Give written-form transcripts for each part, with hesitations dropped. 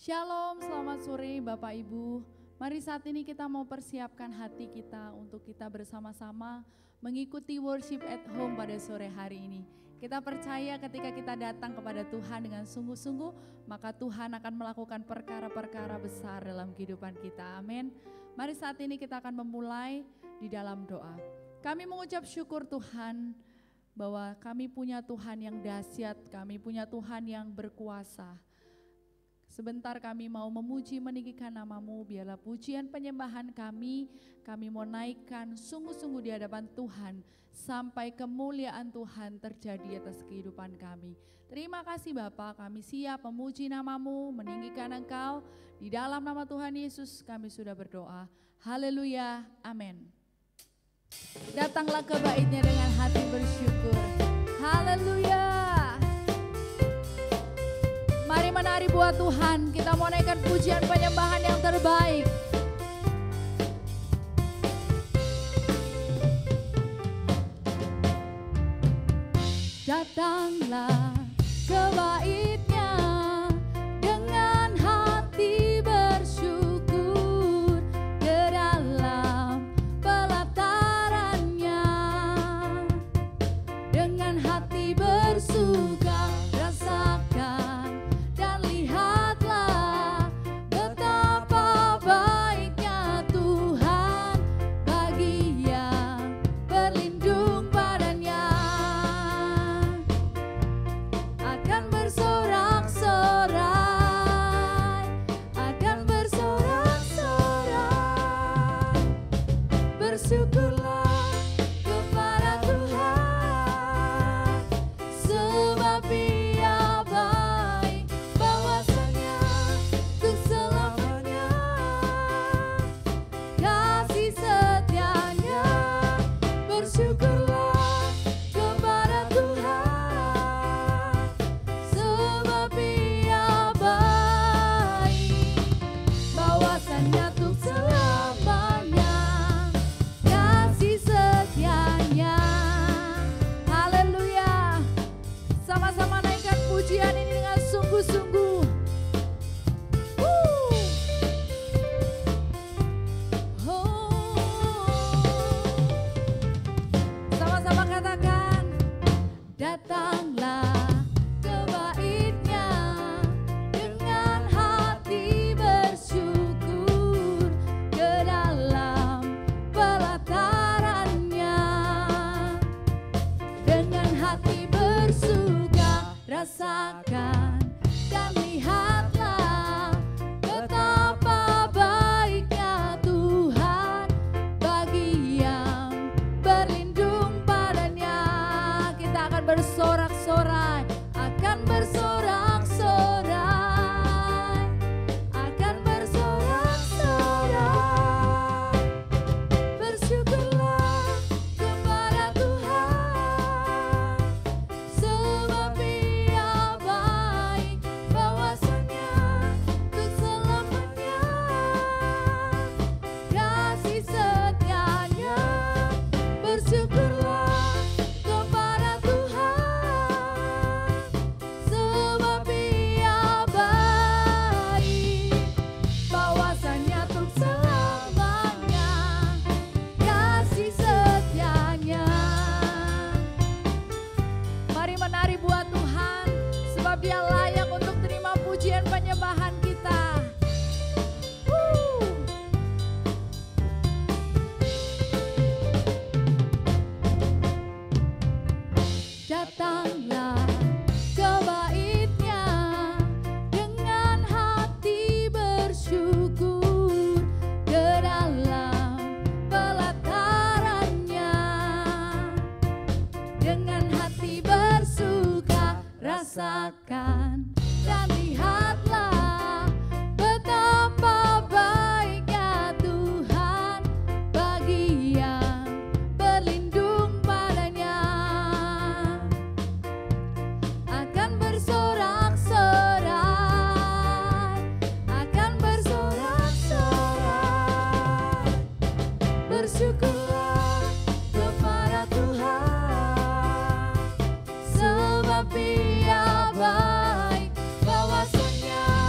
Shalom, selamat sore Bapak Ibu. Mari saat ini kita mau persiapkan hati kita untuk kita bersama-sama mengikuti worship at home pada sore hari ini. Kita percaya ketika kita datang kepada Tuhan dengan sungguh-sungguh, maka Tuhan akan melakukan perkara-perkara besar dalam kehidupan kita. Amin. Mari saat ini kita akan memulai di dalam doa. Kami mengucap syukur Tuhan bahwa kami punya Tuhan yang dahsyat, kami punya Tuhan yang berkuasa. Sebentar kami mau memuji meninggikan nama-Mu, biarlah pujian penyembahan kami mau naikkan sungguh-sungguh di hadapan Tuhan sampai kemuliaan Tuhan terjadi atas kehidupan kami. Terima kasih Bapa, kami siap memuji nama-Mu, meninggikan Engkau. Di dalam nama Tuhan Yesus kami sudah berdoa. Haleluya, amin. Datanglah ke bait-Nya dengan hati bersyukur. Haleluya. Mari menari buat Tuhan, kita mau naikkan pujian penyembahan yang terbaik. Datanglah ke bait-Nya dengan hati bersyukur ke dalam pelataran-Nya. Dengan hati bersuka rasakan dan lihatlah betapa baiknya Tuhan bagi yang berlindung padanya. Akan bersorak-sorai, akan bersorak-sorai, bersyukurlah kepada Tuhan, sebab Dia baik, bahwasanya untuk selamanya kasih setianya. Bersyukurlah kepada Tuhan, sebab Dia baik, bahwasanya untuk selamanya kasih setianya. Haleluya. Sama-sama naikkan pujian ini dengan sungguh-sungguh. Sama-sama katakan, datanglah ke bait-Nya dengan hati bersyukur ke dalam pelataran-Nya. Dengan hati bersuka rasakan dan lihatlah betapa baiknya Tuhan bagi yang berlindung padanya. Kita akan bersorak-sorai, akan bersorak-sorai, akan bersorak-sorai. Bersyukurlah kepada Tuhan, sebab Dia baik, bahwasanya untuk selamanya kasih setianya. Bersyukurlah kepada Tuhan, sebab Dia baik, bahwasanya untuk selamanya kasih setianya. Mari menari buat Tuhan, sebab Dia layak untuk terima pujian penyembahan kita. Datanglah ke bait-Nya dengan hati bersyukur ke dalam pelataran-Nya. Dengan hati bersuka rasakan dan lihatlah betapa baiknya Tuhan bagi yang berlindung padanya. Akan bersorak-sorai, akan bersorak-sorai, bersyukurlah kepada Tuhan, sebab Dia baik, bahwasanya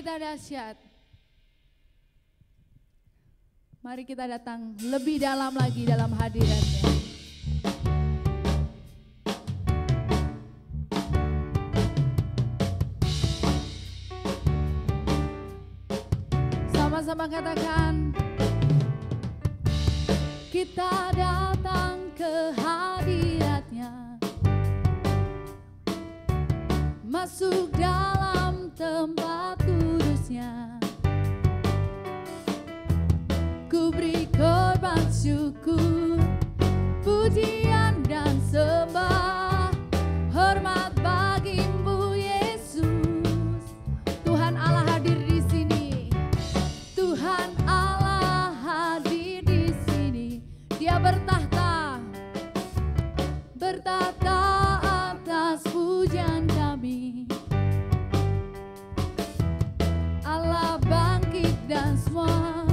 kita dahsyat. Mari kita datang lebih dalam lagi dalam hadirat-Nya. Sama-sama katakan, kita datang ke hadirat-Nya, masuk dalam tempat kudus-Nya. Ku beri korban syukur, pujian dan sembah, hormat bagimu Yesus. Tuhan Allah hadir di sini. Tuhan Allah hadir di sini. Dia bertahta, bertahta atas pujian kami. Allah bangkit dan semua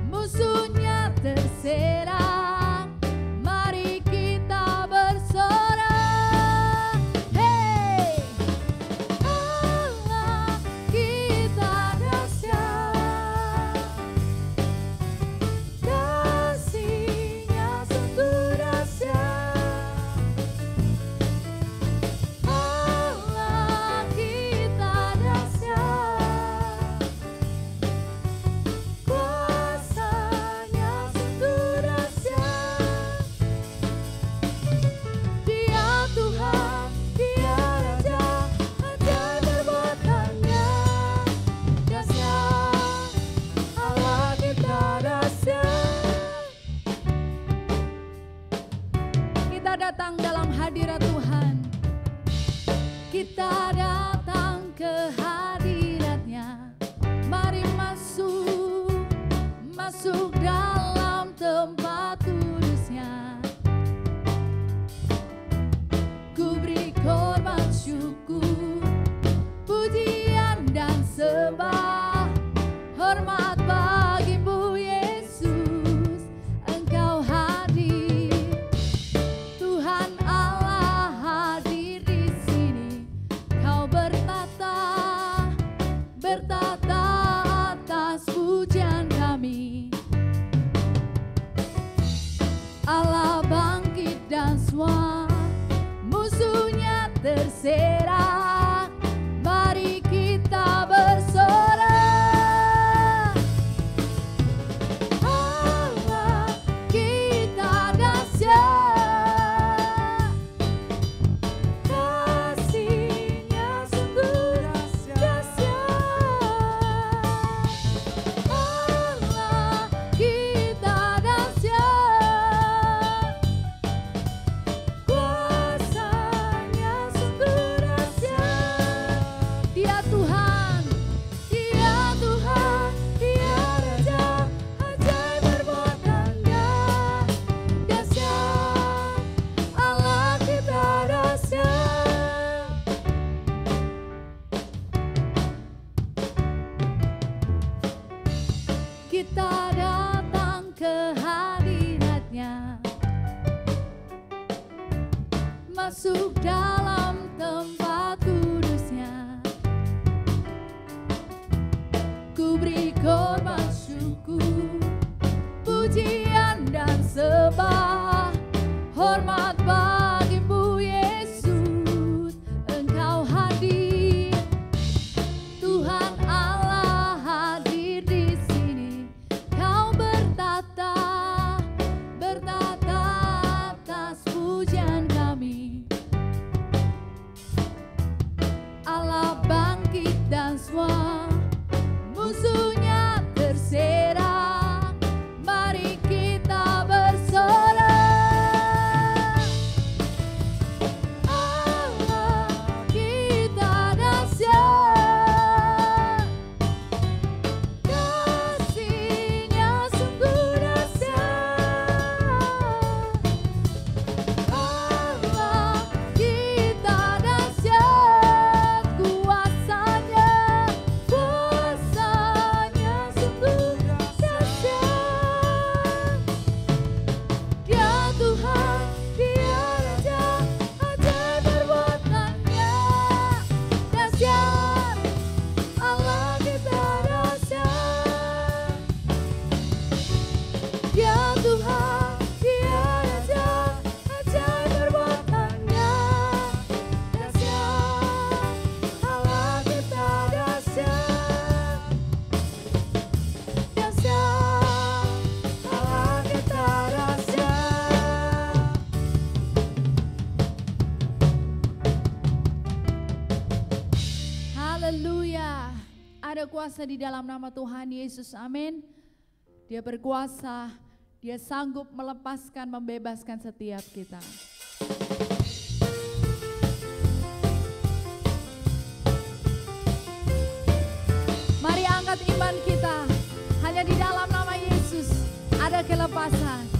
musuhnya terserang. Mari kita bersorak. Hey, Allah kita dahsyat, kasih-Nya sungguh dahsyat. Allah kita dahsyat, kuasa-Nya sungguh dahsyat. Dia Tuhan, Dia Raja, ajaib perbuatan-Nya dahsyat. Allah kita dahsyat. Kita datang dalam hadirat Tuhan. Kita datang ke hadirat-Nya. Mari masuk, masuk dalam tempat kudus-Nya. Ku beri korban syukur, pujian dan sembah, hormat bagimu Yesus. Engkau hadir, Tuhan Allah hadir di sini. Kau bertata, bertata atas pujian kami. Allah bangkit dan semua musuhnya terserak. Mari kita bersorak. Allah kita dahsyat, kasih-Nya sungguh dahsyat. Allah kita dahsyat, kuasa-Nya sungguh dahsyat. Dia Tuhan, Dia Tuhan, Dia Raja, ajaib perbuatan-Nya dahsyat. Allah kita dahsyat. Kita datang ke hadirat-Nya, masuk dalam tempat kudus-Nya. Ku beri korban syukur, pujian dan sembah, hormat bagimu Yesus. Engkau hadir, Tuhan Allah hadir di sini. Kau bertata, bertata atas pujian kami. Ada kuasa di dalam nama Tuhan Yesus, amin. Dia berkuasa, dia sanggup melepaskan, membebaskan setiap kita. Mari angkat iman kita, hanya di dalam nama Yesus ada kelepasan.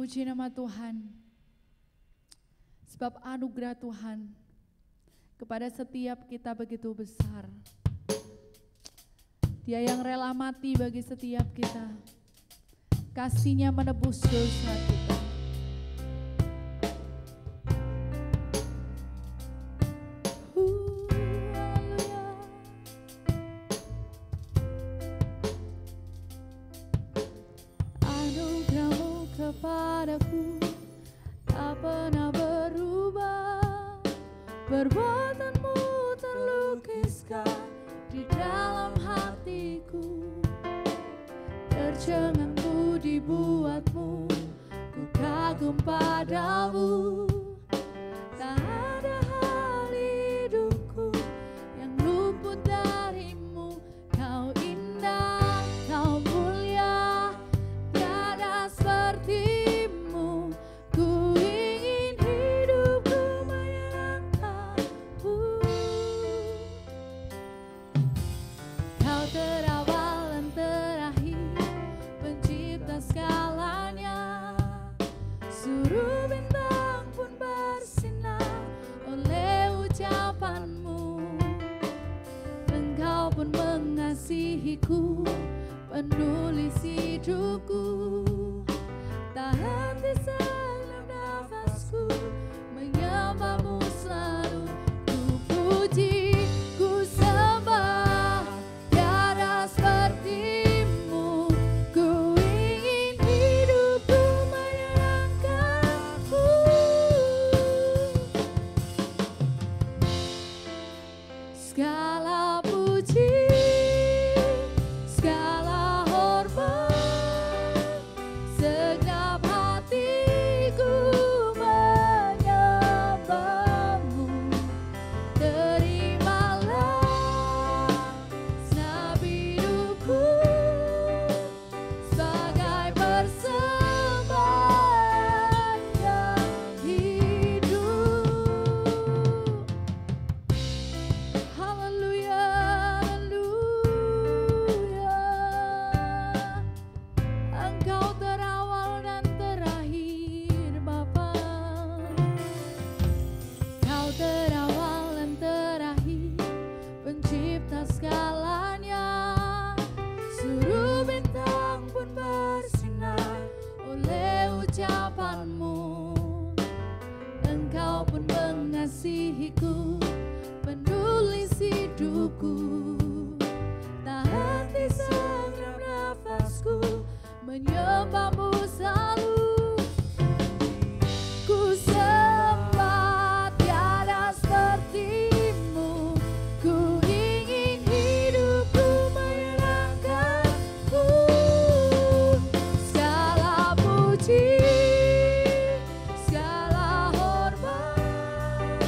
Puji nama Tuhan, sebab anugerah Tuhan kepada setiap kita begitu besar. Dia yang rela mati bagi setiap kita. kasih-Nya menebus dosa kita. Anugerah-Mu kepadaku tak pernah berubah, perbuatan-Mu terlukiskan di dalam hatiku. Tercengang-Ku dibuat-Mu, ku kagum padamu. Tak ada hal hidupku yang luput dari-Mu. Kau indah, Kau mulia, tiada seperti-Mu. Ku ingin hidupku menyenangkan-Mu. Kau terawal dan terakhir, pencipta segalanya. Suruh bintang pun bersinar oleh ucapan-Mu. Engkau pun mengasihiku, penulis hidupku. Tak henti segenap nafasku, menyembah-Mu selalu. Ku puji, ku sembah, tiada seperti-Mu. Ku ingin hidupku menyenangkan-Mu. Segala puji, segala hormat, segenap hatiku menyembah-Mu. Terimalah segenap hidupku sebagai persembahan yang hidup. Haleluya, haleluya. Engkau terawal dan terakhir, Bapa. Kau terawal dan terakhir, pencipta segalanya. Suruh bintang pun bersinar oleh ucapan-Mu. Engkau pun mengasihiku, penulis hidupku. Tak henti segenap nafasku, menyembah-Mu selalu. Ku sembah, tiada seperti-Mu. Ku ingin hidupku menyenangkan-Mu. Segala puji, segala hormat,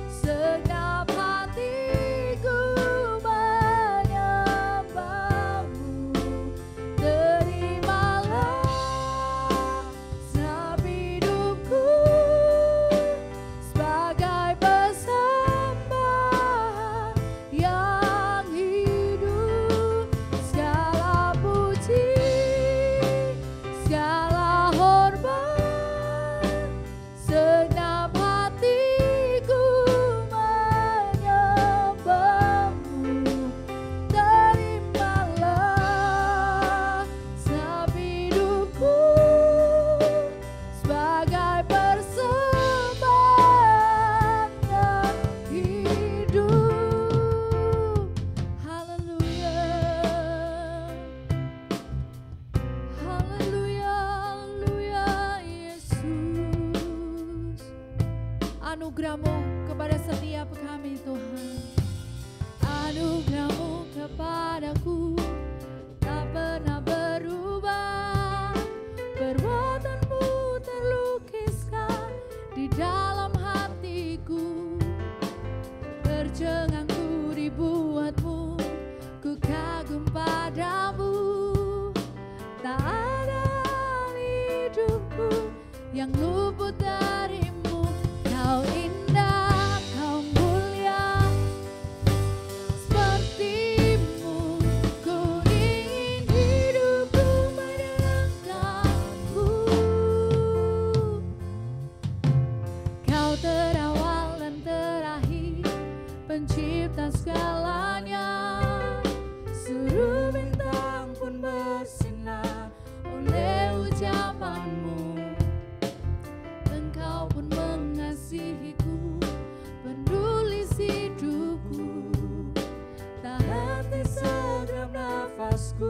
segenap hatiku menyembah-Mu. Terimalah segenap hidupku sebagai persembahan yang hidup. Segala puji, segala hormat, segenap hatiku menyembah-Mu. Terimalah segenap hidupku sebagai persembahan yang hidup. Haleluya, haleluya, haleluya, Yesus. Anugerah-Mu kepada setiap kami, Tuhan. Anugerah-Mu kepadaku tak pernah berubah, perbuatan-Mu terlukiskan di dalam hatiku. Tercengang-Ku dibuat-Mu, ku kagum padamu. Tak ada hal hidupku yang luput dari-Mu. Kau indah, Kau mulia, seperti-Mu. Ku ingin hidupku menyenangkan-Mu. Kau terawal dan terakhir, pencipta segalanya. Suruh bintang pun bersinar oleh nafasku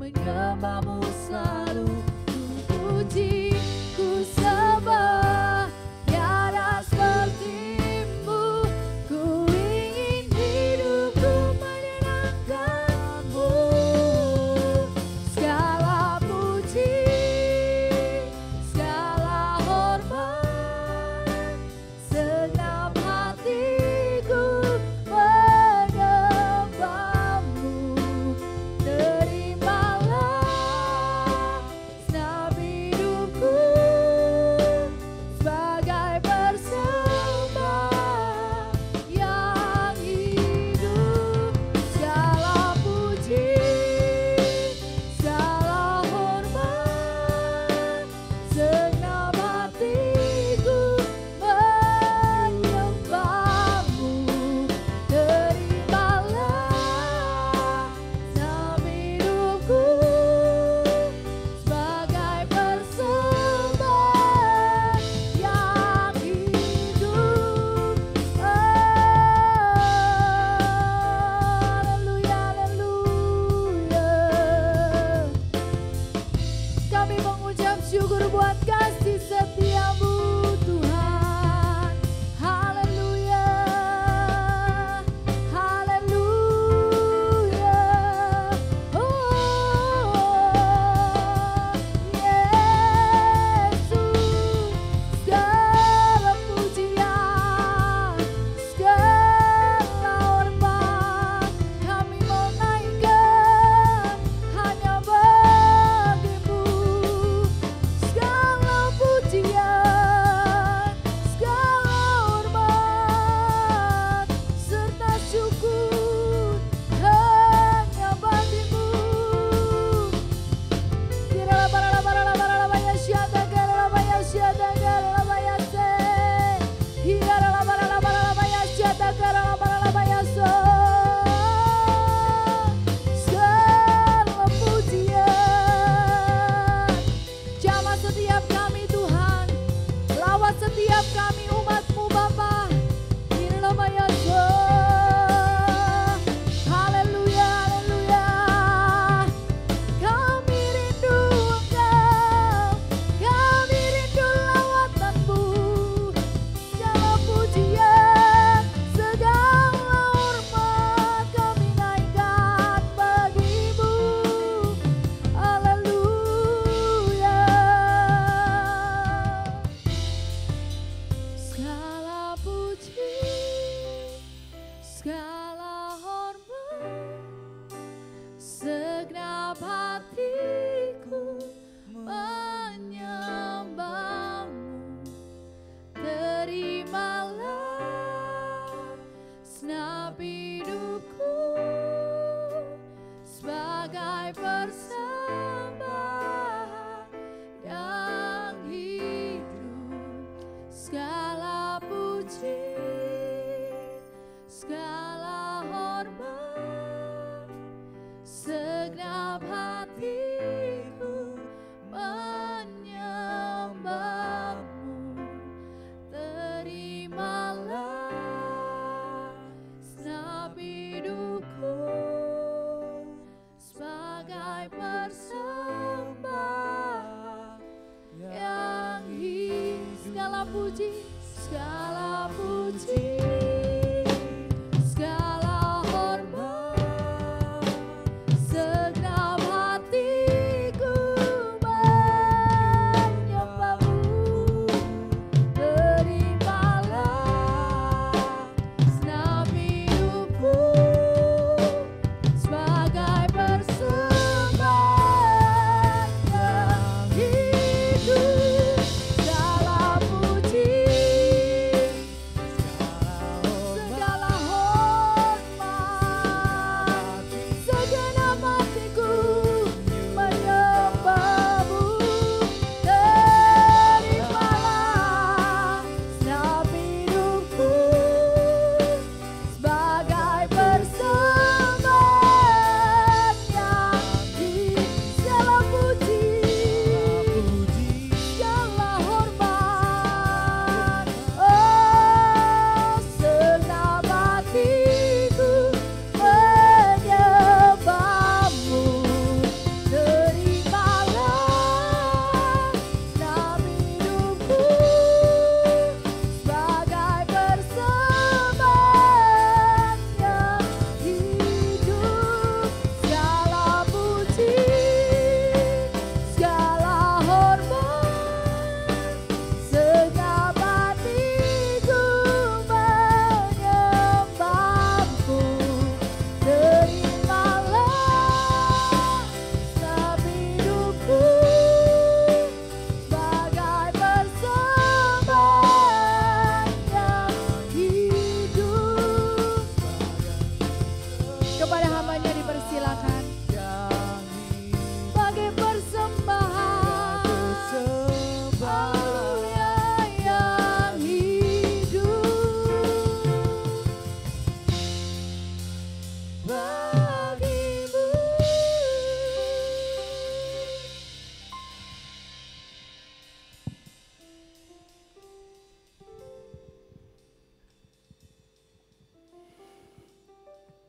menyembahmu selalu. Ku puji, ku sembah, tiada sepertimu. Ku ingin hidupku menyenangkanmu. Segala puji, segala hormat, segenap hatiku menyembahmu. Terimalah segenap hidupku sebagai persembahan yang hidup. Segala puji, segala hormat, segenap hatiku menyembahmu. Terimalah segenap hidupku sebagai persembahan yang hidup. Haleluya, haleluya. Kami mengucap syukur buat kasih setiamu Tuhan. Haleluya, haleluya. Yesus, segala pujian, segala hormat kami mau naikkan hanya bagimu. Segala pujian, segala hormat, serta syukur hanya bagimu. Segala pujian, jamah setiap kami Tuhan, lawat setiap kami umat-Mu Bapa. Haleluya, haleluya. Kami rindu Engkau, kami rindu lawatan-Mu. Segala pujian, segala hormat kami naikkan bagi-Mu. Haleluya. Segala puji, segala hormat, segenap hatiku menyembahmu. Terimalah segenap hidupku sebagai persembahan yang hidup. Segala puji, segala hormat, segenap hatiku menyembahmu. Terimalah segenap hidupku sebagai persembahan yang hidup. Segala puji, segala puji, segala hormat, segenap hati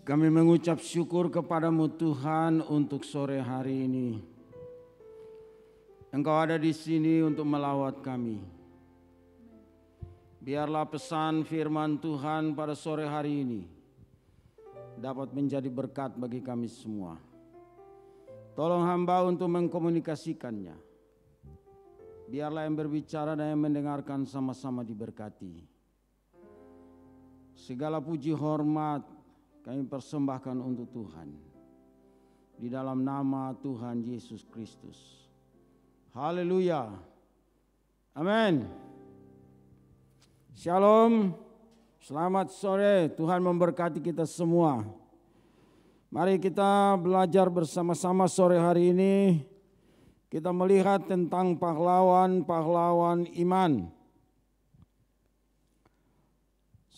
Kami mengucap syukur kepadamu Tuhan untuk sore hari ini. Engkau ada di sini untuk melawat kami. Biarlah pesan firman Tuhan pada sore hari ini dapat menjadi berkat bagi kami semua. Tolong hamba untuk mengkomunikasikannya. Biarlah yang berbicara dan yang mendengarkan sama-sama diberkati. Segala puji hormat kami persembahkan untuk Tuhan. Di dalam nama Tuhan Yesus Kristus. Haleluya. Amin. Shalom. Selamat sore. Tuhan memberkati kita semua. Mari kita belajar bersama-sama sore hari ini. Kita melihat tentang pahlawan-pahlawan iman.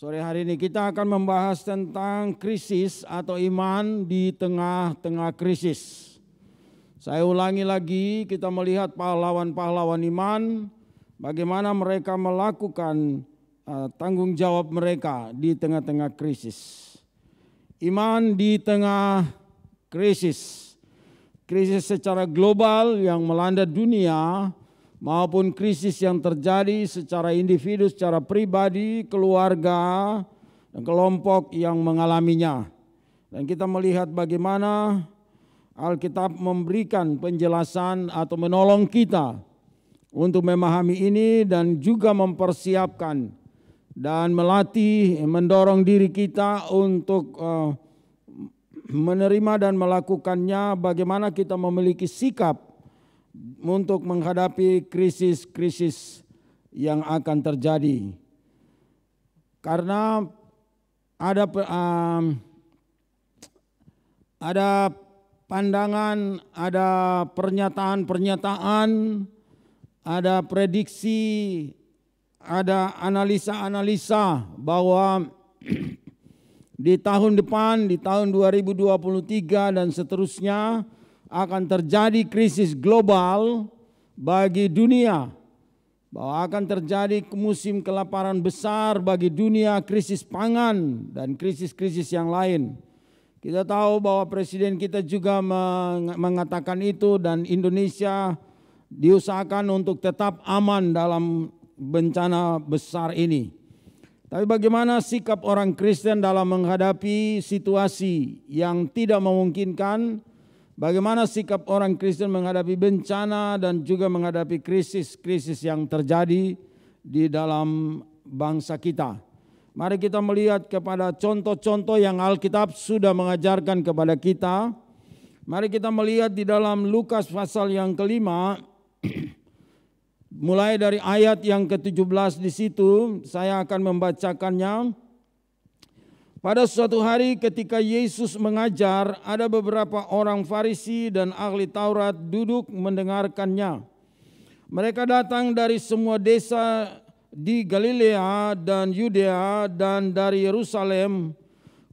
Sore hari ini kita akan membahas tentang krisis atau iman di tengah-tengah krisis. Saya ulangi lagi, kita melihat pahlawan-pahlawan iman, bagaimana mereka melakukan tanggung jawab mereka di tengah-tengah krisis. Iman di tengah krisis. Krisis secara global yang melanda dunia maupun krisis yang terjadi secara individu, secara pribadi, keluarga, dan kelompok yang mengalaminya. Dan kita melihat bagaimana Alkitab memberikan penjelasan atau menolong kita untuk memahami ini dan juga mempersiapkan dan melatih, mendorong diri kita untuk menerima dan melakukannya, bagaimana kita memiliki sikap untuk menghadapi krisis-krisis yang akan terjadi. Karena ada pandangan, ada pernyataan-pernyataan, ada prediksi, ada analisa-analisa bahwa di tahun depan, di tahun 2023 dan seterusnya akan terjadi krisis global bagi dunia. Bahwa akan terjadi musim kelaparan besar bagi dunia, krisis pangan dan krisis-krisis yang lain. Kita tahu bahwa presiden kita juga mengatakan itu dan Indonesia diusahakan untuk tetap aman dalam bencana besar ini. Tapi bagaimana sikap orang Kristen dalam menghadapi situasi yang tidak memungkinkan? Bagaimana sikap orang Kristen menghadapi bencana dan juga menghadapi krisis-krisis yang terjadi di dalam bangsa kita? Mari kita melihat kepada contoh-contoh yang Alkitab sudah mengajarkan kepada kita. Mari kita melihat di dalam Lukas pasal yang kelima. Mulai dari ayat yang ke-17 di situ, saya akan membacakannya. Pada suatu hari ketika Yesus mengajar, ada beberapa orang Farisi dan ahli Taurat duduk mendengarkannya. Mereka datang dari semua desa di Galilea dan Yudea dan dari Yerusalem.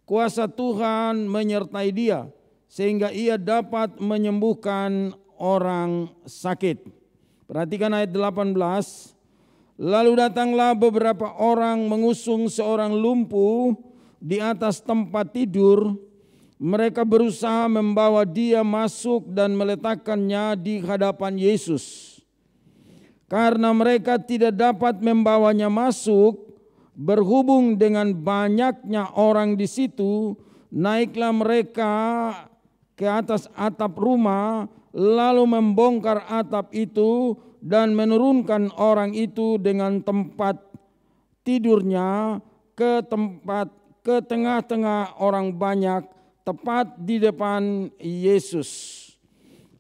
Kuasa Tuhan menyertai dia, sehingga ia dapat menyembuhkan orang sakit. Perhatikan ayat 18. Lalu datanglah beberapa orang mengusung seorang lumpuh di atas tempat tidur. Mereka berusaha membawa dia masuk dan meletakkannya di hadapan Yesus. Karena mereka tidak dapat membawanya masuk, berhubung dengan banyaknya orang di situ, naiklah mereka ke atas atap rumah, lalu membongkar atap itu dan menurunkan orang itu dengan tempat tidurnya ke tengah-tengah orang banyak, tepat di depan Yesus.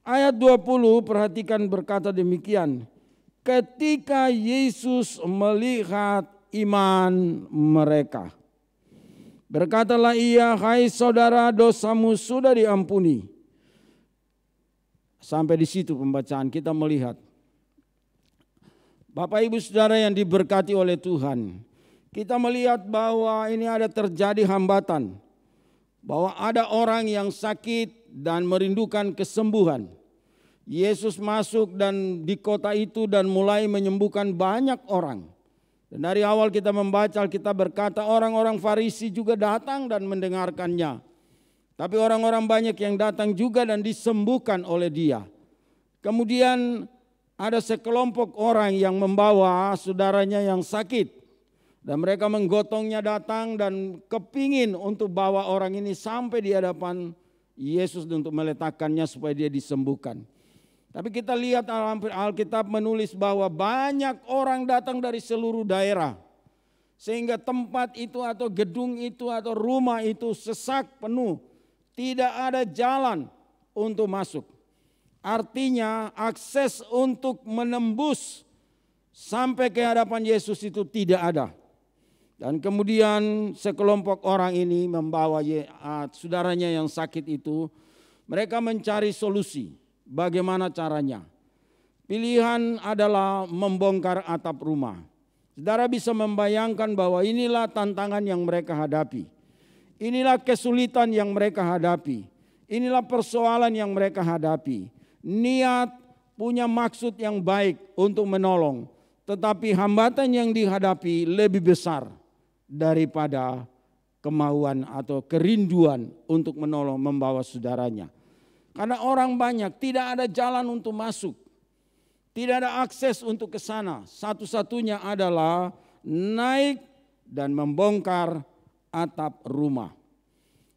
Ayat 20 perhatikan berkata demikian. Ketika Yesus melihat iman mereka, berkatalah ia, hai saudara, dosamu sudah diampuni. Sampai di situ pembacaan kita melihat. Bapak Ibu Saudara yang diberkati oleh Tuhan, kita melihat bahwa ini ada terjadi hambatan. Bahwa ada orang yang sakit dan merindukan kesembuhan. Yesus masuk dan di kota itu dan mulai menyembuhkan banyak orang. Dan dari awal kita membaca, kita berkata orang-orang Farisi juga datang dan mendengarkannya. Tapi orang-orang banyak yang datang juga dan disembuhkan oleh dia. Kemudian ada sekelompok orang yang membawa saudaranya yang sakit. Dan mereka menggotongnya datang dan kepingin untuk bawa orang ini sampai di hadapan Yesus untuk meletakkannya supaya dia disembuhkan. Tapi kita lihat Alkitab menulis bahwa banyak orang datang dari seluruh daerah. Sehingga tempat itu atau gedung itu atau rumah itu sesak penuh. Tidak ada jalan untuk masuk. Artinya akses untuk menembus sampai ke hadapan Yesus itu tidak ada. Dan kemudian sekelompok orang ini membawa saudaranya yang sakit itu. Mereka mencari solusi. Bagaimana caranya? Pilihan adalah membongkar atap rumah. Saudara bisa membayangkan bahwa inilah tantangan yang mereka hadapi. Inilah kesulitan yang mereka hadapi. Inilah persoalan yang mereka hadapi. Niat punya maksud yang baik untuk menolong. Tetapi hambatan yang dihadapi lebih besar daripada kemauan atau kerinduan untuk menolong membawa saudaranya. Karena orang banyak, tidak ada jalan untuk masuk. Tidak ada akses untuk ke sana. Satu-satunya adalah naik dan membongkar atap rumah.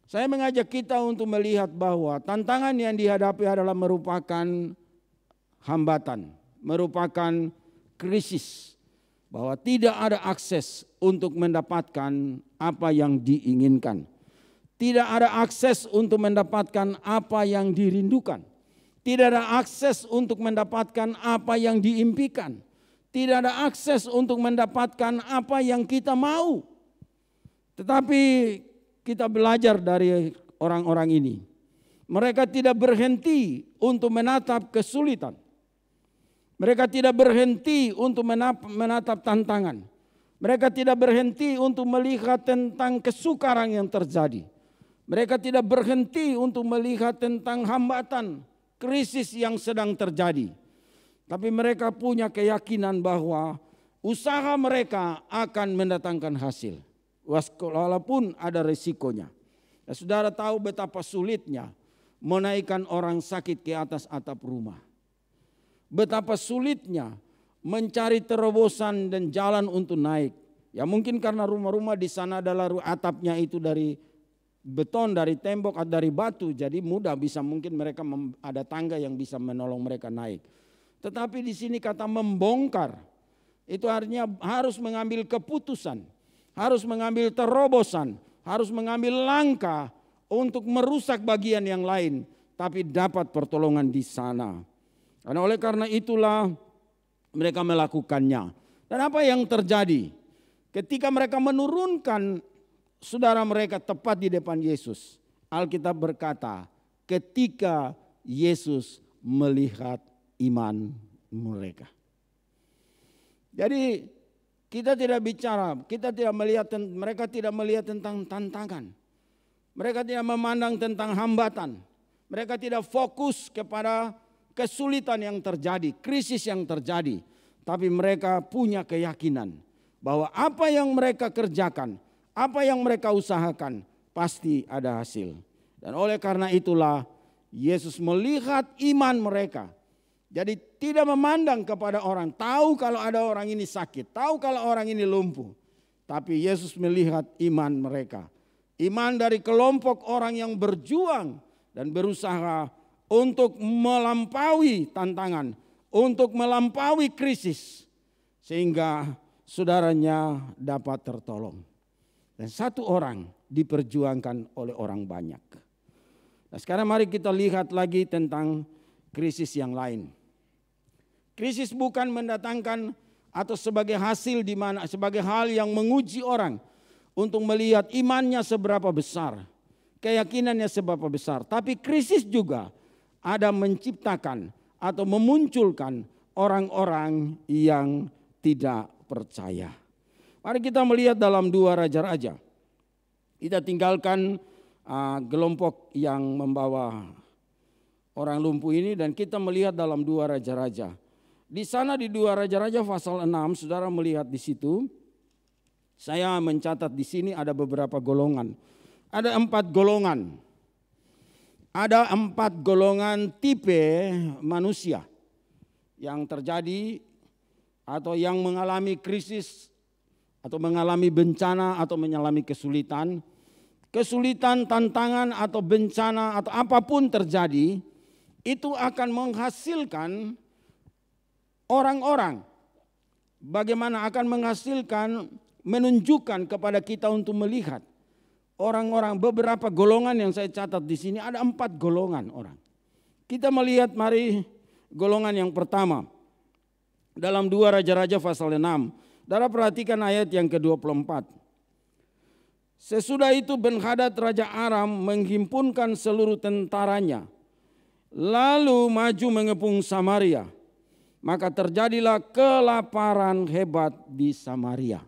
Saya mengajak kita untuk melihat bahwa tantangan yang dihadapi adalah merupakan hambatan, merupakan krisis. Bahwa tidak ada akses untuk mendapatkan apa yang diinginkan. Tidak ada akses untuk mendapatkan apa yang dirindukan. Tidak ada akses untuk mendapatkan apa yang diimpikan. Tidak ada akses untuk mendapatkan apa yang kita mau. Tetapi kita belajar dari orang-orang ini. Mereka tidak berhenti untuk menatap kesulitan. Mereka tidak berhenti untuk menatap tantangan. Mereka tidak berhenti untuk melihat tentang kesukaran yang terjadi. Mereka tidak berhenti untuk melihat tentang hambatan, krisis yang sedang terjadi. Tapi mereka punya keyakinan bahwa usaha mereka akan mendatangkan hasil. Walaupun ada resikonya. Ya, saudara tahu betapa sulitnya menaikkan orang sakit ke atas atap rumah. Betapa sulitnya mencari terobosan dan jalan untuk naik. Ya mungkin karena rumah-rumah di sana adalah atapnya itu dari beton, dari tembok atau dari batu. Jadi mudah bisa mungkin mereka ada tangga yang bisa menolong mereka naik. Tetapi di sini kata membongkar. Itu artinya harus mengambil keputusan. Harus mengambil terobosan. Harus mengambil langkah untuk merusak bagian yang lain. Tapi dapat pertolongan di sana. Karena itulah mereka melakukannya. Dan apa yang terjadi? Ketika mereka menurunkan saudara mereka tepat di depan Yesus. Alkitab berkata, ketika Yesus melihat iman mereka. Jadi kita tidak bicara, mereka tidak melihat tentang tantangan. Mereka tidak memandang tentang hambatan. Mereka tidak fokus kepada kesulitan yang terjadi, krisis yang terjadi. Tapi mereka punya keyakinan bahwa apa yang mereka kerjakan, apa yang mereka usahakan, pasti ada hasil. Dan oleh karena itulah Yesus melihat iman mereka. Jadi tidak memandang kepada orang, tahu kalau ada orang ini sakit, tahu kalau orang ini lumpuh. Tapi Yesus melihat iman mereka. Iman dari kelompok orang yang berjuang dan berusaha untuk melampaui tantangan, untuk melampaui krisis, sehingga saudaranya dapat tertolong. Dan satu orang diperjuangkan oleh orang banyak. Nah, sekarang mari kita lihat lagi tentang krisis yang lain. Krisis bukan mendatangkan atau sebagai hasil di mana sebagai hal yang menguji orang untuk melihat imannya seberapa besar, keyakinannya seberapa besar. Tapi krisis juga ada menciptakan atau memunculkan orang-orang yang tidak percaya. Mari kita melihat dalam 2 Raja-Raja. Kita tinggalkan kelompok yang membawa orang lumpuh ini dan kita melihat dalam 2 Raja-Raja. Di sana di 2 Raja-Raja pasal 6, saudara melihat di situ. Saya mencatat di sini ada beberapa golongan. Ada 4 golongan. ada 4 golongan tipe manusia yang terjadi atau yang mengalami krisis atau mengalami bencana atau mengalami kesulitan. Kesulitan, tantangan atau bencana atau apapun terjadi, itu akan menghasilkan orang-orang. Bagaimana akan menghasilkan, menunjukkan kepada kita untuk melihat orang-orang, beberapa golongan yang saya catat di sini, ada 4 golongan orang. Kita melihat mari golongan yang pertama dalam 2 Raja-Raja pasal 6. Saudara perhatikan ayat yang ke-24. Sesudah itu Ben-Hadad Raja Aram menghimpunkan seluruh tentaranya, lalu maju mengepung Samaria. Maka terjadilah kelaparan hebat di Samaria.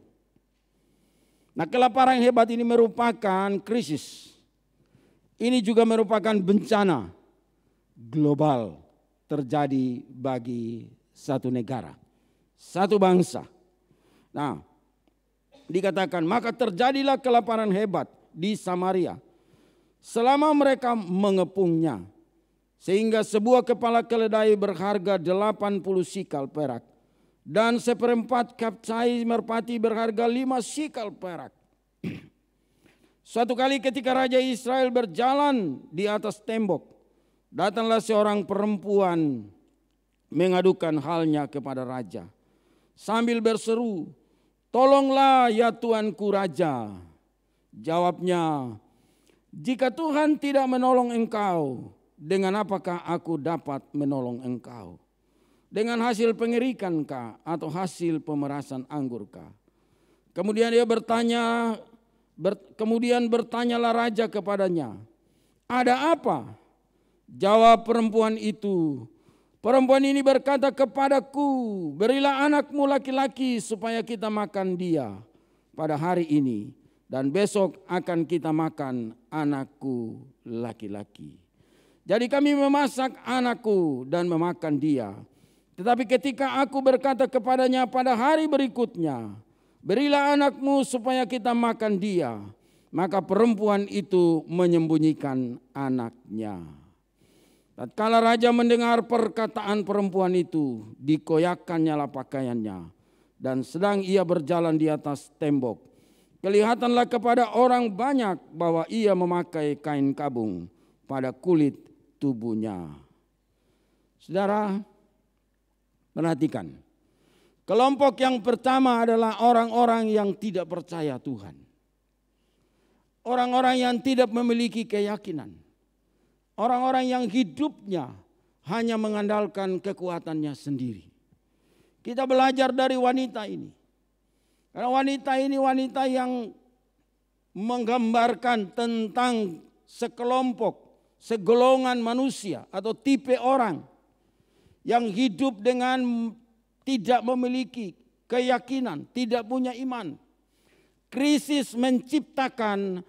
Nah, kelaparan hebat ini merupakan krisis. Ini juga merupakan bencana global terjadi bagi satu negara, satu bangsa. Nah, dikatakan maka terjadilah kelaparan hebat di Samaria selama mereka mengepungnya, sehingga sebuah kepala keledai berharga 80 sikal perak dan 1/4 kapsai merpati berharga 5 sikal perak. Suatu kali ketika Raja Israel berjalan di atas tembok, datanglah seorang perempuan mengadukan halnya kepada raja sambil berseru, "Tolonglah ya tuanku raja." Jawabnya, "Jika Tuhan tidak menolong engkau, dengan apakah aku dapat menolong engkau? Dengan hasil pengerikankah atau hasil pemerasan anggurkah?" Kemudian dia bertanyalah raja kepadanya, "Ada apa?" Jawab perempuan itu, "Perempuan ini berkata kepadaku, berilah anakmu laki-laki supaya kita makan dia pada hari ini, dan besok akan kita makan anakku laki-laki. Jadi kami memasak anakku dan memakan dia. Tetapi ketika aku berkata kepadanya pada hari berikutnya, berilah anakmu supaya kita makan dia, maka perempuan itu menyembunyikan anaknya." Tatkala raja mendengar perkataan perempuan itu, dikoyakkannya pakaiannya, dan sedang ia berjalan di atas tembok, kelihatanlah kepada orang banyak bahwa ia memakai kain kabung pada kulit tubuhnya. Saudara, perhatikan. Kelompok yang pertama adalah orang-orang yang tidak percaya Tuhan. Orang-orang yang tidak memiliki keyakinan. Orang-orang yang hidupnya hanya mengandalkan kekuatannya sendiri. Kita belajar dari wanita ini. Karena wanita ini wanita yang menggambarkan tentang sekelompok, segolongan manusia atau tipe orang yang hidup dengan tidak memiliki keyakinan, tidak punya iman. Krisis menciptakan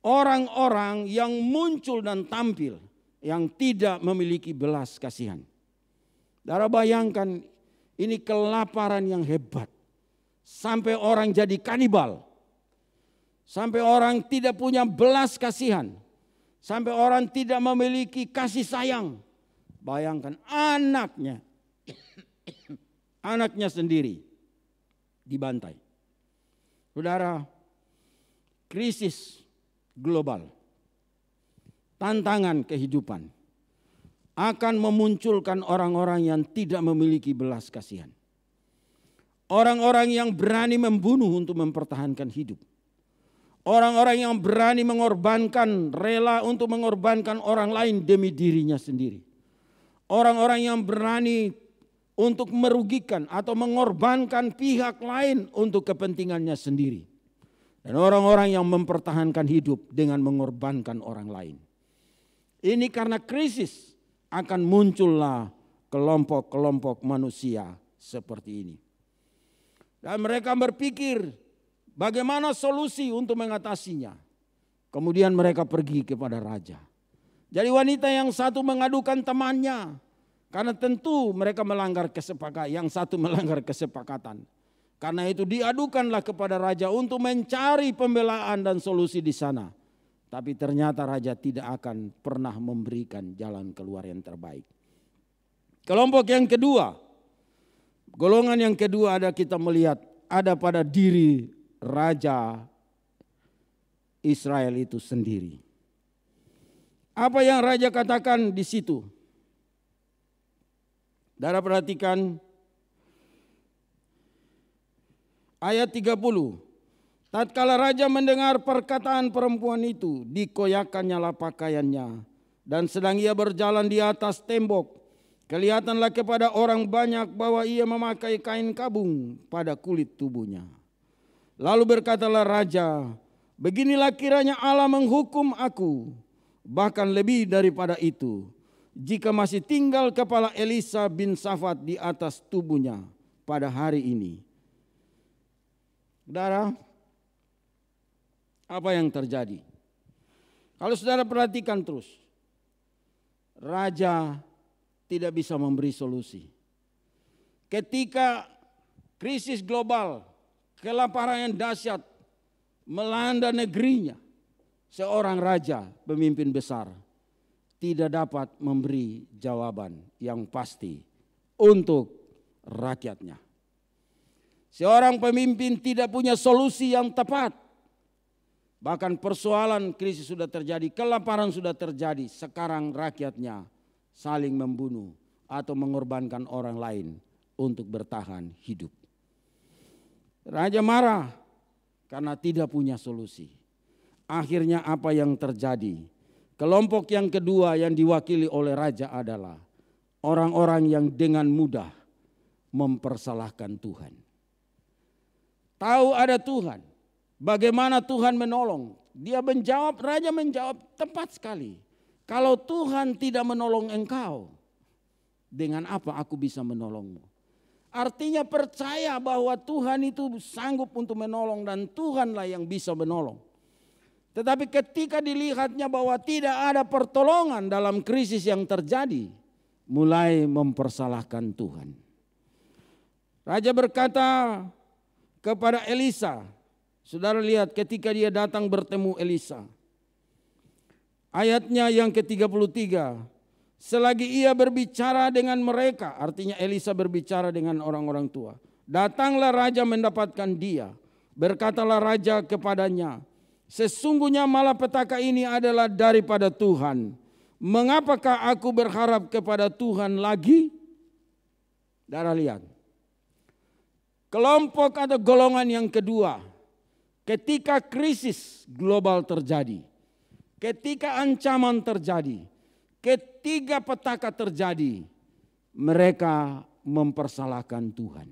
orang-orang yang muncul dan tampil yang tidak memiliki belas kasihan. Saudara bayangkan, ini kelaparan yang hebat. Sampai orang jadi kanibal. Sampai orang tidak punya belas kasihan. Sampai orang tidak memiliki kasih sayang. Bayangkan anaknya. Anaknya sendiri dibantai. Saudara, krisis global, tantangan kehidupan akan memunculkan orang-orang yang tidak memiliki belas kasihan. Orang-orang yang berani membunuh untuk mempertahankan hidup. Orang-orang yang berani mengorbankan, rela untuk mengorbankan orang lain demi dirinya sendiri. Orang-orang yang berani untuk merugikan atau mengorbankan pihak lain untuk kepentingannya sendiri. Dan orang-orang yang mempertahankan hidup dengan mengorbankan orang lain. Ini karena krisis akan muncullah kelompok-kelompok manusia seperti ini. Dan mereka berpikir bagaimana solusi untuk mengatasinya. Kemudian mereka pergi kepada raja. Jadi wanita yang satu mengadukan temannya. Karena tentu mereka melanggar kesepakatan, yang satu melanggar kesepakatan. Karena itu diadukanlah kepada raja untuk mencari pembelaan dan solusi di sana. Tapi ternyata raja tidak akan pernah memberikan jalan keluar yang terbaik. Kelompok yang kedua, golongan yang kedua ada kita melihat ada pada diri raja Israel itu sendiri. Apa yang raja katakan di situ? Saudara perhatikan ayat 30. Tatkala raja mendengar perkataan perempuan itu, dikoyakkannyalah pakaiannya. Dan sedang ia berjalan di atas tembok, kelihatanlah kepada orang banyak bahwa ia memakai kain kabung pada kulit tubuhnya. Lalu berkatalah raja, beginilah kiranya Allah menghukum aku, bahkan lebih daripada itu, jika masih tinggal kepala Elisa bin Safat di atas tubuhnya pada hari ini. Saudara, apa yang terjadi? Kalau saudara perhatikan terus, raja tidak bisa memberi solusi. Ketika krisis global, kelaparan yang dahsyat melanda negerinya, seorang raja pemimpin besar tidak dapat memberi jawaban yang pasti untuk rakyatnya. Seorang pemimpin tidak punya solusi yang tepat. Bahkan persoalan krisis sudah terjadi, kelaparan sudah terjadi. Sekarang rakyatnya saling membunuh atau mengorbankan orang lain untuk bertahan hidup. Raja marah karena tidak punya solusi. Akhirnya apa yang terjadi? Kelompok yang kedua yang diwakili oleh raja adalah orang-orang yang dengan mudah mempersalahkan Tuhan. Tahu ada Tuhan. Bagaimana Tuhan menolong? Dia menjawab, raja menjawab tepat sekali. Kalau Tuhan tidak menolong engkau, dengan apa aku bisa menolongmu? Artinya percaya bahwa Tuhan itu sanggup untuk menolong dan Tuhanlah yang bisa menolong. Tetapi ketika dilihatnya bahwa tidak ada pertolongan dalam krisis yang terjadi, mulai mempersalahkan Tuhan. Raja berkata kepada Elisa, saudara lihat ketika dia datang bertemu Elisa. Ayatnya yang ke-33. Selagi ia berbicara dengan mereka, artinya Elisa berbicara dengan orang-orang tua. Datanglah raja mendapatkan dia. Berkatalah raja kepadanya, sesungguhnya malapetaka ini adalah daripada Tuhan. Mengapakah aku berharap kepada Tuhan lagi? Saudara lihat. Kelompok atau golongan yang kedua, ketika krisis global terjadi, ketika ancaman terjadi, ketika petaka terjadi, mereka mempersalahkan Tuhan.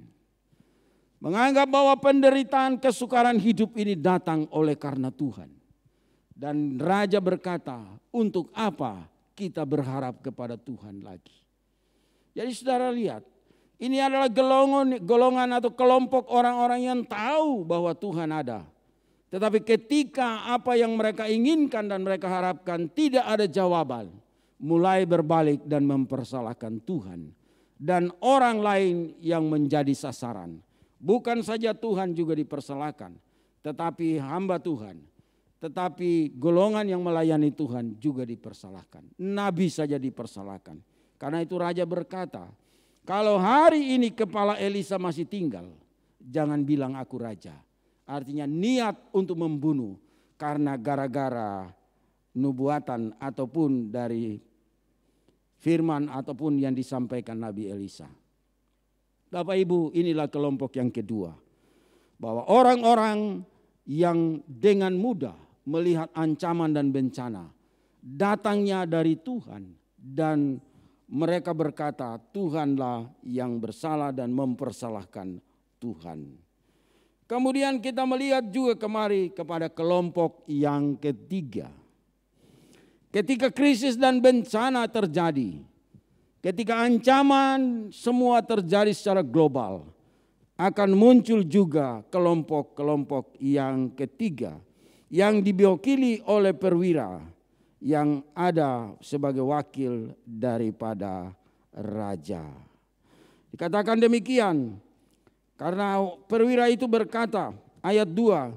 Menganggap bahwa penderitaan kesukaran hidup ini datang oleh karena Tuhan. Dan raja berkata, untuk apa kita berharap kepada Tuhan lagi? Jadi saudara lihat, ini adalah golongan atau kelompok orang-orang yang tahu bahwa Tuhan ada. Tetapi ketika apa yang mereka inginkan dan mereka harapkan tidak ada jawaban, mulai berbalik dan mempersalahkan Tuhan. Dan orang lain yang menjadi sasaran. Bukan saja Tuhan juga dipersalahkan, tetapi hamba Tuhan. Tetapi golongan yang melayani Tuhan juga dipersalahkan. Nabi saja dipersalahkan. Karena itu raja berkata, kalau hari ini kepala Elisa masih tinggal, jangan bilang aku raja. Artinya niat untuk membunuh karena gara-gara nubuatan ataupun dari firman ataupun yang disampaikan Nabi Elisa. Bapak Ibu, inilah kelompok yang kedua. Bahwa orang-orang yang dengan mudah melihat ancaman dan bencana datangnya dari Tuhan dan mereka berkata Tuhanlah yang bersalah dan mempersalahkan Tuhan. Kemudian kita melihat juga kemari kepada kelompok yang ketiga. Ketika krisis dan bencana terjadi, ketika ancaman semua terjadi secara global, akan muncul juga kelompok-kelompok yang ketiga yang diwakili oleh perwira yang ada sebagai wakil daripada raja. Dikatakan demikian karena perwira itu berkata, ayat 2,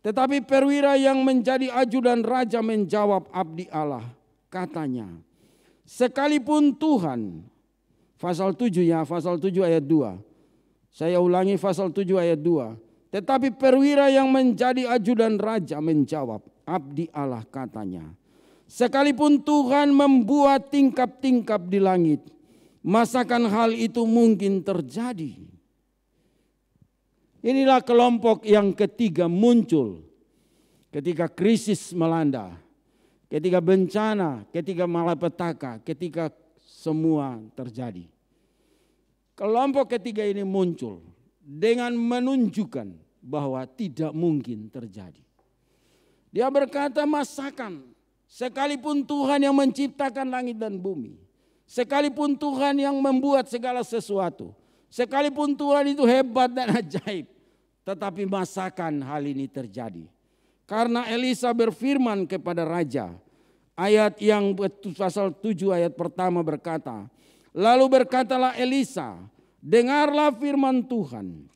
Tetapi perwira yang menjadi ajudan raja menjawab abdi Allah, katanya, sekalipun Tuhan, pasal 7 ya, pasal 7 ayat 2. Saya ulangi pasal 7 ayat 2. Tetapi perwira yang menjadi ajudan raja menjawab, abdi Allah katanya, sekalipun Tuhan membuat tingkap-tingkap di langit, masakan hal itu mungkin terjadi? Inilah kelompok yang ketiga muncul ketika krisis melanda, ketika bencana, ketika malapetaka, ketika semua terjadi. Kelompok ketiga ini muncul dengan menunjukkan bahwa tidak mungkin terjadi. Dia berkata, masakan sekalipun Tuhan yang menciptakan langit dan bumi, sekalipun Tuhan yang membuat segala sesuatu, sekalipun Tuhan itu hebat dan ajaib, tetapi masakan hal ini terjadi? Karena Elisa berfirman kepada raja, ayat yang pasal 7 ayat pertama berkata, lalu berkatalah Elisa, dengarlah firman Tuhan.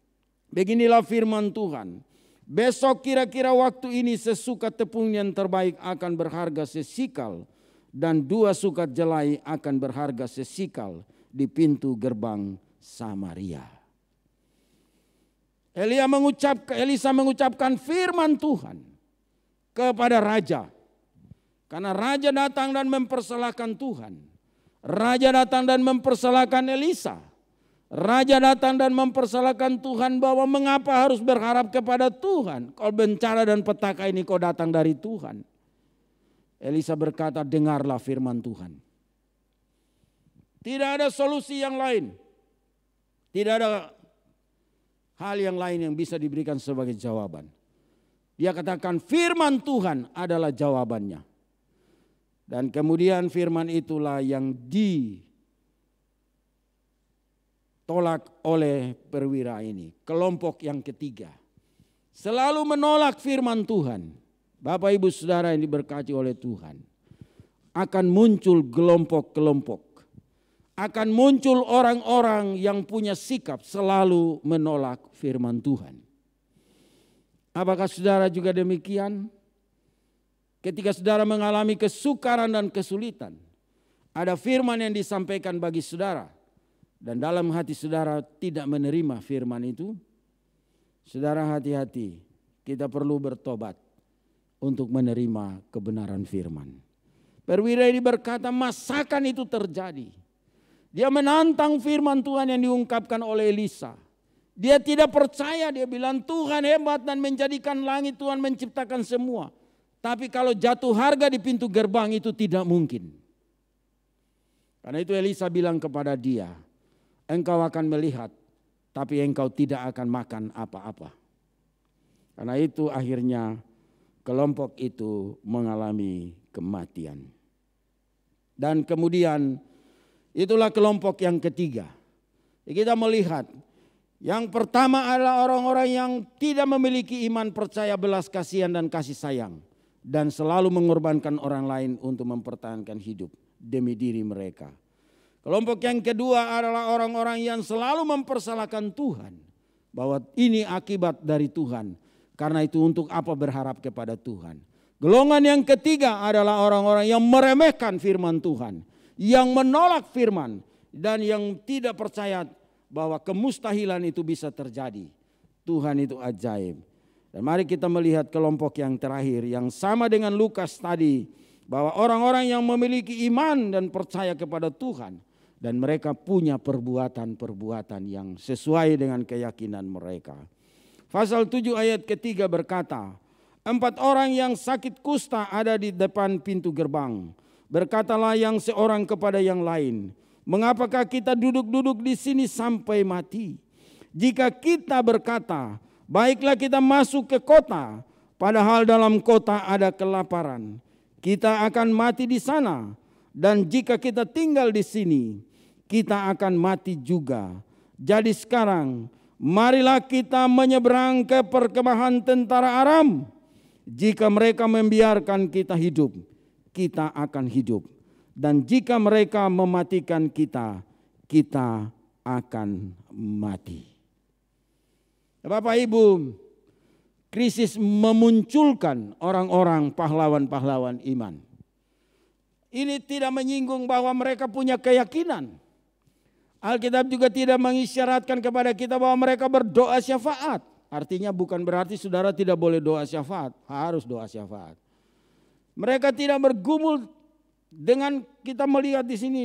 Beginilah firman Tuhan, besok kira-kira waktu ini sesukat tepung yang terbaik akan berharga sesikal, dan 2 sukat jelai akan berharga sesikal di pintu gerbang Samaria. Elisa mengucapkan firman Tuhan kepada raja. Karena raja datang dan mempersalahkan Tuhan. Raja datang dan mempersalahkan Elisa. Raja datang dan mempersalahkan Tuhan bahwa mengapa harus berharap kepada Tuhan. Kalau bencana dan petaka ini kau datang dari Tuhan. Elisa berkata, dengarlah firman Tuhan. Tidak ada solusi yang lain. Tidak ada hal yang lain yang bisa diberikan sebagai jawaban. Dia katakan firman Tuhan adalah jawabannya. Dan kemudian firman itulah yang ditolak oleh perwira ini. Kelompok yang ketiga. Selalu menolak firman Tuhan. Bapak ibu saudara yang diberkati oleh Tuhan. Akan muncul kelompok-kelompok. Akan muncul orang-orang yang punya sikap selalu menolak firman Tuhan. Apakah saudara juga demikian? Ketika saudara mengalami kesukaran dan kesulitan, ada firman yang disampaikan bagi saudara, dan dalam hati saudara tidak menerima firman itu, saudara hati-hati, kita perlu bertobat untuk menerima kebenaran firman. Perwira ini berkata, masakan itu terjadi? Dia menantang firman Tuhan yang diungkapkan oleh Elisa. Dia tidak percaya, dia bilang Tuhan hebat dan menjadikan langit, Tuhan menciptakan semua. Tapi kalau jatuh harga di pintu gerbang itu tidak mungkin. Karena itu Elisa bilang kepada dia, engkau akan melihat tapi engkau tidak akan makan apa-apa. Karena itu akhirnya kelompok itu mengalami kematian. Dan kemudian itulah kelompok yang ketiga. Kita melihat yang pertama adalah orang-orang yang tidak memiliki iman, percaya, belas kasihan dan kasih sayang. Dan selalu mengorbankan orang lain untuk mempertahankan hidup demi diri mereka. Kelompok yang kedua adalah orang-orang yang selalu mempersalahkan Tuhan. Bahwa ini akibat dari Tuhan. Karena itu untuk apa berharap kepada Tuhan. Golongan yang ketiga adalah orang-orang yang meremehkan firman Tuhan. Yang menolak firman dan yang tidak percaya bahwa kemustahilan itu bisa terjadi. Tuhan itu ajaib. Dan mari kita melihat kelompok yang terakhir yang sama dengan Lukas tadi. Bahwa orang-orang yang memiliki iman dan percaya kepada Tuhan. Dan mereka punya perbuatan-perbuatan yang sesuai dengan keyakinan mereka. Pasal 7 ayat ketiga berkata, 4 orang yang sakit kusta ada di depan pintu gerbang. Berkatalah yang seorang kepada yang lain, mengapakah kita duduk-duduk di sini sampai mati? Jika kita berkata, baiklah kita masuk ke kota, padahal dalam kota ada kelaparan, kita akan mati di sana. Dan jika kita tinggal di sini, kita akan mati juga. Jadi sekarang, marilah kita menyeberang ke perkemahan tentara Aram. Jika mereka membiarkan kita hidup, kita akan hidup. Dan jika mereka mematikan kita, kita akan mati. Bapak Ibu, Krisis memunculkan orang-orang pahlawan-pahlawan iman. Ini tidak menyinggung bahwa mereka punya keyakinan. Alkitab juga tidak mengisyaratkan kepada kita bahwa mereka berdoa syafaat. Artinya bukan berarti saudara tidak boleh doa syafaat, harus doa syafaat. Mereka tidak bergumul dengan kita melihat di sini,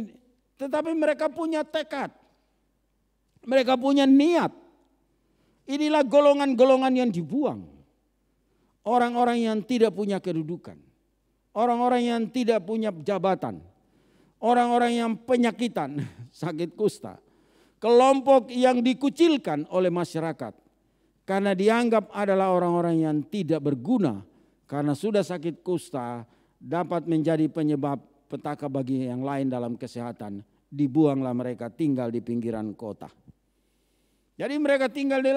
tetapi mereka punya tekad. Mereka punya niat. Inilah golongan-golongan yang dibuang. Orang-orang yang tidak punya kedudukan. Orang-orang yang tidak punya jabatan. Orang-orang yang penyakitan, sakit kusta. Kelompok yang dikucilkan oleh masyarakat. Karena dianggap adalah orang-orang yang tidak berguna. Karena sudah sakit kusta dapat menjadi penyebab petaka bagi yang lain dalam kesehatan. Dibuanglah mereka tinggal di pinggiran kota. Jadi mereka tinggal di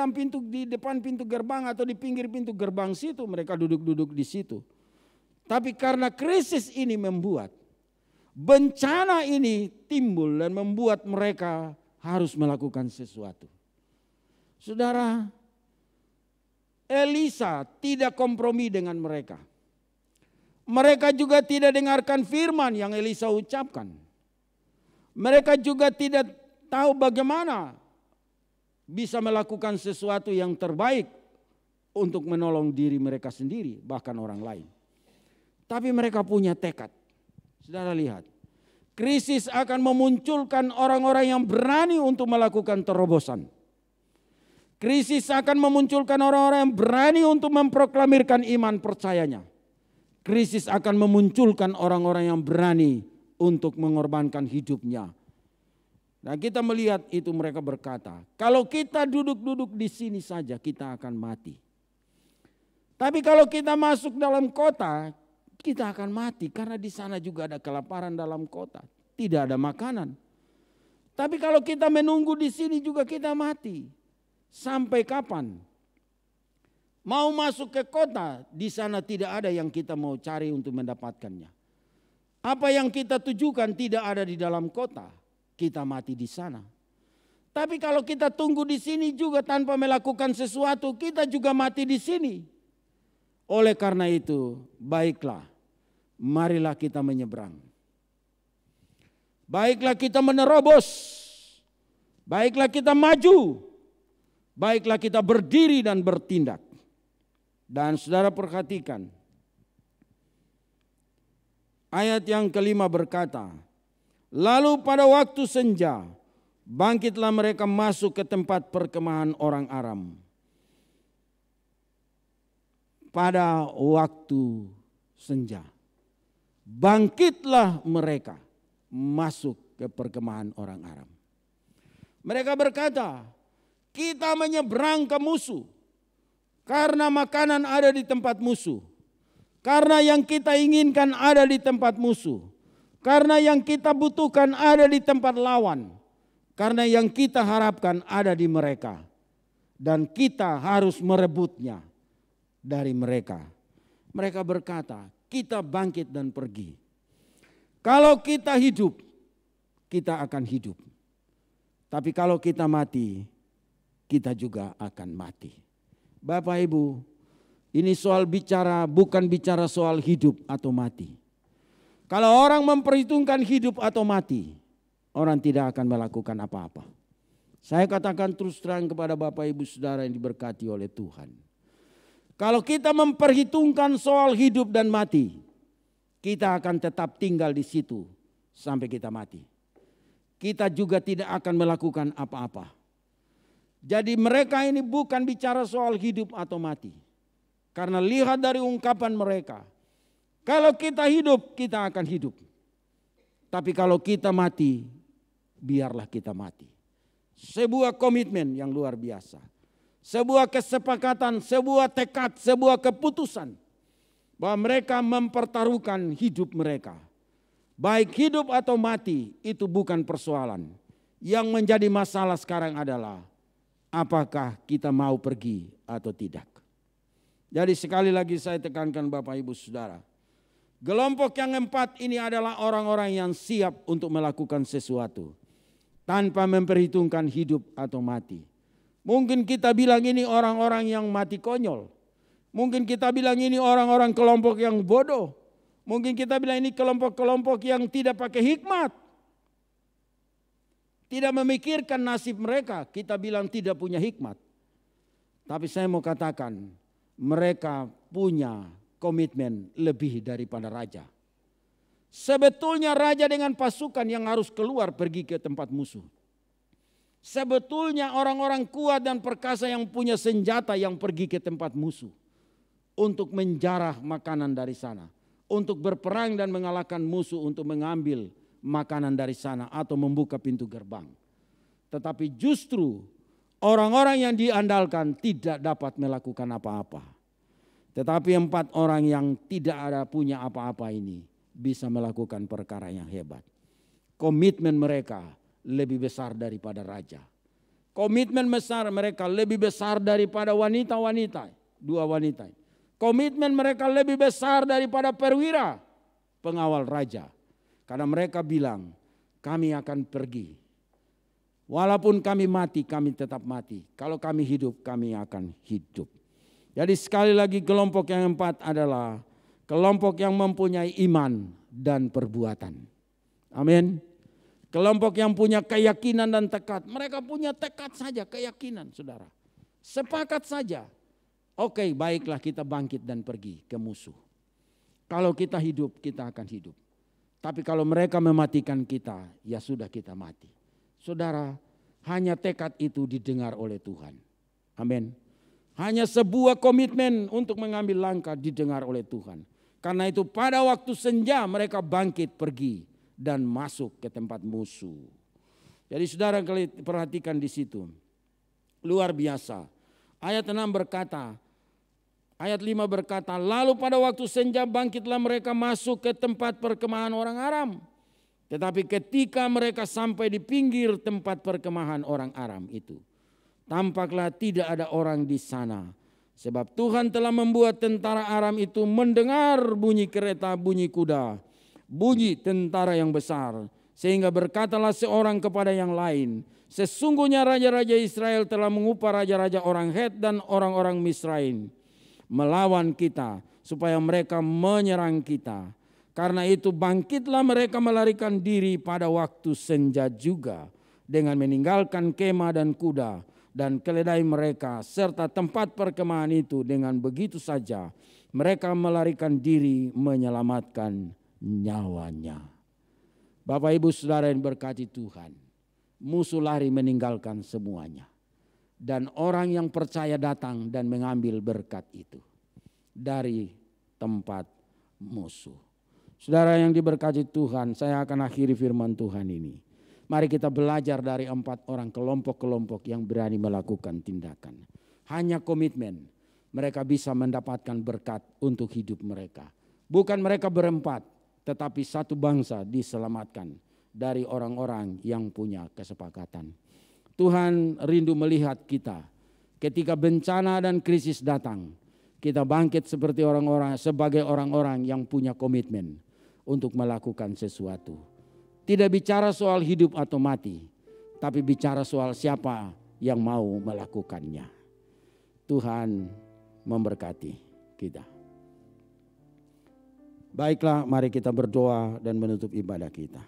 depan pintu gerbang atau di pinggir pintu gerbang situ. Mereka duduk-duduk di situ. Tapi karena krisis ini membuat bencana ini timbul dan membuat mereka harus melakukan sesuatu. Saudara, Elisa tidak kompromi dengan mereka. Mereka juga tidak dengarkan firman yang Elisa ucapkan. Mereka juga tidak tahu bagaimana bisa melakukan sesuatu yang terbaik untuk menolong diri mereka sendiri, bahkan orang lain. Tapi mereka punya tekad. Saudara lihat, krisis akan memunculkan orang-orang yang berani untuk melakukan terobosan. Krisis akan memunculkan orang-orang yang berani untuk memproklamirkan iman percayanya. Krisis akan memunculkan orang-orang yang berani untuk mengorbankan hidupnya. Nah, kita melihat itu mereka berkata, kalau kita duduk-duduk di sini saja kita akan mati. Tapi kalau kita masuk dalam kota, kita akan mati karena di sana juga ada kelaparan dalam kota, tidak ada makanan. Tapi kalau kita menunggu di sini juga kita mati. Sampai kapan? Mau masuk ke kota, di sana tidak ada yang kita mau cari untuk mendapatkannya. Apa yang kita tujukan tidak ada di dalam kota. Kita mati di sana. Tapi kalau kita tunggu di sini juga tanpa melakukan sesuatu, kita juga mati di sini. Oleh karena itu, baiklah, marilah kita menyeberang. Baiklah kita menerobos. Baiklah kita maju. Baiklah kita berdiri dan bertindak. Dan saudara perhatikan, ayat yang kelima berkata, lalu pada waktu senja, bangkitlah mereka masuk ke tempat perkemahan orang Aram. Pada waktu senja, bangkitlah mereka masuk ke perkemahan orang Aram. Mereka berkata, kita menyeberang ke musuh, karena makanan ada di tempat musuh. Karena yang kita inginkan ada di tempat musuh. Karena yang kita butuhkan ada di tempat lawan. Karena yang kita harapkan ada di mereka. Dan kita harus merebutnya dari mereka. Mereka berkata, kita bangkit dan pergi. Kalau kita hidup, kita akan hidup. Tapi kalau kita mati, kita juga akan mati. Bapak Ibu, ini bukan bicara soal hidup atau mati. Kalau orang memperhitungkan hidup atau mati, orang tidak akan melakukan apa-apa. Saya katakan terus terang kepada Bapak Ibu Saudara yang diberkati oleh Tuhan. Kalau kita memperhitungkan soal hidup dan mati, kita akan tetap tinggal di situ sampai kita mati. Kita juga tidak akan melakukan apa-apa. Jadi mereka ini bukan bicara soal hidup atau mati. Karena lihat dari ungkapan mereka. Kalau kita hidup, kita akan hidup. Tapi kalau kita mati, biarlah kita mati. Sebuah komitmen yang luar biasa. Sebuah kesepakatan, sebuah tekad, sebuah keputusan. Bahwa mereka mempertaruhkan hidup mereka. Baik hidup atau mati, itu bukan persoalan. Yang menjadi masalah sekarang adalah, apakah kita mau pergi atau tidak. Jadi sekali lagi saya tekankan Bapak Ibu Saudara. Kelompok yang 4 ini adalah orang-orang yang siap untuk melakukan sesuatu. Tanpa memperhitungkan hidup atau mati. Mungkin kita bilang ini orang-orang yang mati konyol. Mungkin kita bilang ini orang-orang kelompok yang bodoh. Mungkin kita bilang ini kelompok-kelompok yang tidak pakai hikmat. Tidak memikirkan nasib mereka. Kita bilang tidak punya hikmat. Tapi saya mau katakan, mereka punya komitmen lebih daripada raja. Sebetulnya raja dengan pasukan yang harus keluar pergi ke tempat musuh. Sebetulnya orang-orang kuat dan perkasa yang punya senjata yang pergi ke tempat musuh. Untuk menjarah makanan dari sana. Untuk berperang dan mengalahkan musuh untuk mengambil makanan dari sana atau membuka pintu gerbang. Tetapi justru orang-orang yang diandalkan tidak dapat melakukan apa-apa. Tetapi 4 orang yang tidak ada punya apa-apa ini bisa melakukan perkara yang hebat. Komitmen mereka lebih besar daripada raja. Komitmen besar mereka lebih besar daripada wanita-wanita. 2 wanita. Komitmen mereka lebih besar daripada perwira pengawal raja. Karena mereka bilang, kami akan pergi. Walaupun kami mati, kami tetap mati. Kalau kami hidup, kami akan hidup. Jadi sekali lagi kelompok yang 4 adalah kelompok yang mempunyai iman dan perbuatan. Amin. Kelompok yang punya keyakinan dan tekad. Mereka punya tekad saja, keyakinan, saudara. Sepakat saja. Oke, baiklah kita bangkit dan pergi ke musuh. Kalau kita hidup, kita akan hidup. Tapi kalau mereka mematikan kita, ya sudah kita mati. Saudara, hanya tekad itu didengar oleh Tuhan. Amin. Hanya sebuah komitmen untuk mengambil langkah didengar oleh Tuhan. Karena itu pada waktu senja mereka bangkit pergi dan masuk ke tempat musuh. Jadi saudara perhatikan di situ. Luar biasa. Ayat 6 berkata, ayat 5 berkata, lalu pada waktu senja bangkitlah mereka masuk ke tempat perkemahan orang Aram. Tetapi ketika mereka sampai di pinggir tempat perkemahan orang Aram itu, tampaklah tidak ada orang di sana. Sebab Tuhan telah membuat tentara Aram itu mendengar bunyi kereta, bunyi kuda, bunyi tentara yang besar. Sehingga berkatalah seorang kepada yang lain, sesungguhnya raja-raja Israel telah mengupah raja-raja orang Het dan orang-orang Misraim melawan kita supaya mereka menyerang kita. Karena itu bangkitlah mereka melarikan diri pada waktu senja juga dengan meninggalkan kemah dan kuda dan keledai mereka serta tempat perkemahan itu. Dengan begitu saja mereka melarikan diri menyelamatkan nyawanya. Bapak Ibu Saudara yang berkati Tuhan, musuh lari meninggalkan semuanya. Dan orang yang percaya datang dan mengambil berkat itu dari tempat musuh. Saudara yang diberkati Tuhan, saya akan akhiri firman Tuhan ini. Mari kita belajar dari 4 orang kelompok-kelompok yang berani melakukan tindakan. Hanya komitmen, mereka bisa mendapatkan berkat untuk hidup mereka. Bukan mereka berempat, tetapi satu bangsa diselamatkan dari orang-orang yang punya kesepakatan. Tuhan rindu melihat kita ketika bencana dan krisis datang, kita bangkit seperti sebagai orang-orang yang punya komitmen untuk melakukan sesuatu. Tidak bicara soal hidup atau mati, tapi bicara soal siapa yang mau melakukannya. Tuhan memberkati kita. Baiklah, mari kita berdoa dan menutup ibadah kita.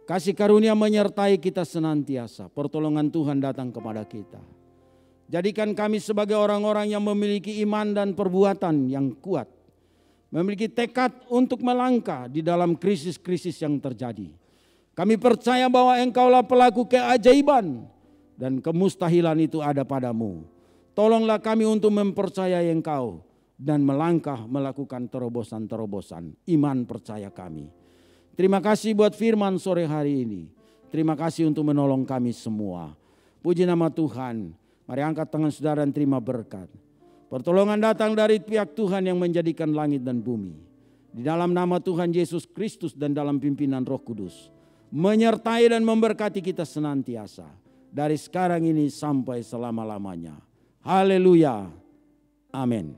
Kasih karunia menyertai kita senantiasa. Pertolongan Tuhan datang kepada kita. Jadikan kami sebagai orang-orang yang memiliki iman dan perbuatan yang kuat. Memiliki tekad untuk melangkah di dalam krisis-krisis yang terjadi. Kami percaya bahwa Engkaulah pelaku keajaiban dan kemustahilan itu ada padamu. Tolonglah kami untuk mempercayai Engkau dan melangkah melakukan terobosan-terobosan iman percaya kami. Terima kasih buat firman sore hari ini. Terima kasih untuk menolong kami semua. Puji nama Tuhan. Mari angkat tangan saudara dan terima berkat. Pertolongan datang dari pihak Tuhan yang menjadikan langit dan bumi. Di dalam nama Tuhan Yesus Kristus dan dalam pimpinan Roh Kudus. Menyertai dan memberkati kita senantiasa. Dari sekarang ini sampai selama-lamanya. Haleluya. Amin.